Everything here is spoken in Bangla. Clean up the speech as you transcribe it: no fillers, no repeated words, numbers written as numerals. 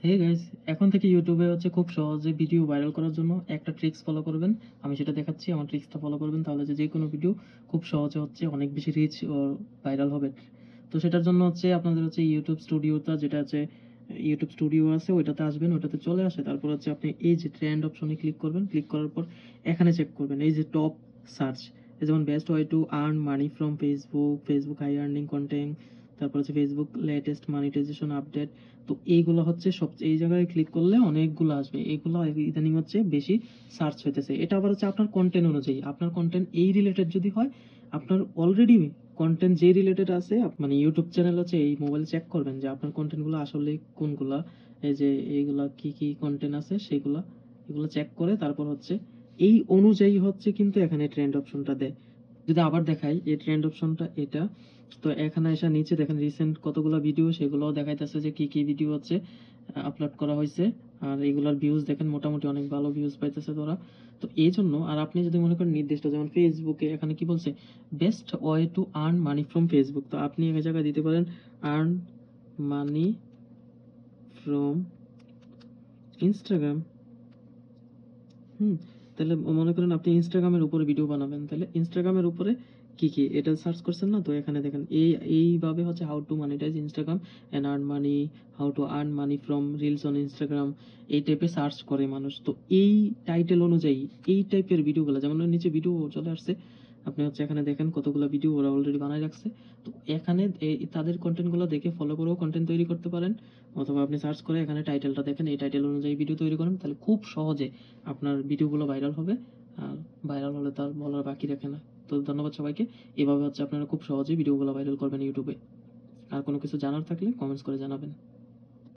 হে গাইস, এখন থেকে ইউটিউবে হচ্ছে খুব সহজে ভিডিও ভাইরাল করার জন্য একটা ট্রিক্স ফলো করবেন। আমি সেটা দেখাচ্ছি, আমার ট্রিক্সটা ফলো করবেন, তাহলে যে কোনো ভিডিও খুব সহজে হচ্ছে অনেক বেশি রিচ ও ভাইরাল হবে। তো সেটার জন্য হচ্ছে আপনাদের হচ্ছে ইউটিউব স্টুডিওটা, যেটা আছে ইউটিউব স্টুডিও আছে, ওইটাতে আসবেন, ওইটাতে চলে আসে তারপর হচ্ছে আপনি এই যে ট্রেন্ড অপশনে ক্লিক করবেন। ক্লিক করার পর এখানে চেক করবেন এই যে টপ সার্চ, যেমন best way to earn money from Facebook, Facebook high earning content, তারপর হচ্ছে ফেসবুক লেটেস্ট মনিটাইজেশন আপডেট। তো এইগুলো হচ্ছে সবচেয়ে, এই জায়গায় ক্লিক করলে অনেকগুলো আসবে, এইগুলো ইদানিং হচ্ছে বেশি সার্চ হইতেছে। এটা আবার হচ্ছে আপনার কন্টেন্ট অনুযায়ী, আপনার কন্টেন্ট এই রিলেটেড যদি হয়, আপনার অলরেডি কন্টেন্ট যে রিলেটেড আছে, মানে ইউটিউব চ্যানেল হচ্ছে এই মোবাইলে চেক করবেন যে আপনার কন্টেন্টগুলো আসলে কোনগুলা, এই যে এইগুলা কি কি কন্টেন্ট আছে সেগুলা, এগুলো চেক করে তারপর হচ্ছে এই অনুযায়ী হচ্ছে কিন্তু এখানে ট্রেন্ড অপশনটা দেয়। যদি আবার দেখাই এই ট্রেন্ড অপশনটা এটা, তো এখানে এসে নিচে দেখেন রিসেন্ট কতগুলো ভিডিও, সেগুলোও দেখাইতেছে যে কি কি ভিডিও হচ্ছে আপলোড করা হয়েছে। আর এগুলার ভিউজ দেখেন, মোটামুটি অনেক ভালো ভিউজ পাইতেছে তোরা। তো এই জন্য, আর আপনি যদি মনে করেন নির্দিষ্ট, যেমন ফেসবুকে এখানে কি বলছে, best way to earn money from Facebook, তো আপনি এক জায়গায় দিতে পারেন আর্ন মানি ফ্রম ইনস্টাগ্রাম। হুম, তাহলে মনে করেন আপনি ইনস্টাগ্রামের উপরে ভিডিও বানাবেন, তাহলে ইনস্টাগ্রামের উপরে কি কি এটা সার্চ করছেন না, তো এখানে দেখেন এইভাবে হচ্ছে how to monetize Instagram and earn money, how to earn money from reels on Instagram, এই টাইপে সার্চ করে মানুষ। তো এই টাইটেল অনুযায়ী এই টাইপের ভিডিওগুলো, যেমন ওর নিচে ভিডিও চলে আসছে, আপনি হচ্ছে এখানে দেখেন কতগুলো ভিডিও ওরা অলরেডি বানায় রাখছে। তো এখানে তাদের কন্টেন্টগুলো দেখে ফলো করেও কন্টেন্ট তৈরি করতে পারেন, অথবা আপনি সার্চ করে এখানে টাইটেলটা দেখেন, এই টাইটেল অনুযায়ী ভিডিও তৈরি করেন, তাহলে খুব সহজে আপনার ভিডিওগুলো ভাইরাল হবে। আর ভাইরাল হলে তার বলার বাকি রাখে না। তো ধন্যবাদ সবাইকে। এভাবে হচ্ছে আপনারা খুব সহজেই ভিডিওগুলো ভাইরাল করবেন ইউটিউবে। আর কোনো কিছু জানার থাকলে কমেন্টস করে জানাবেন।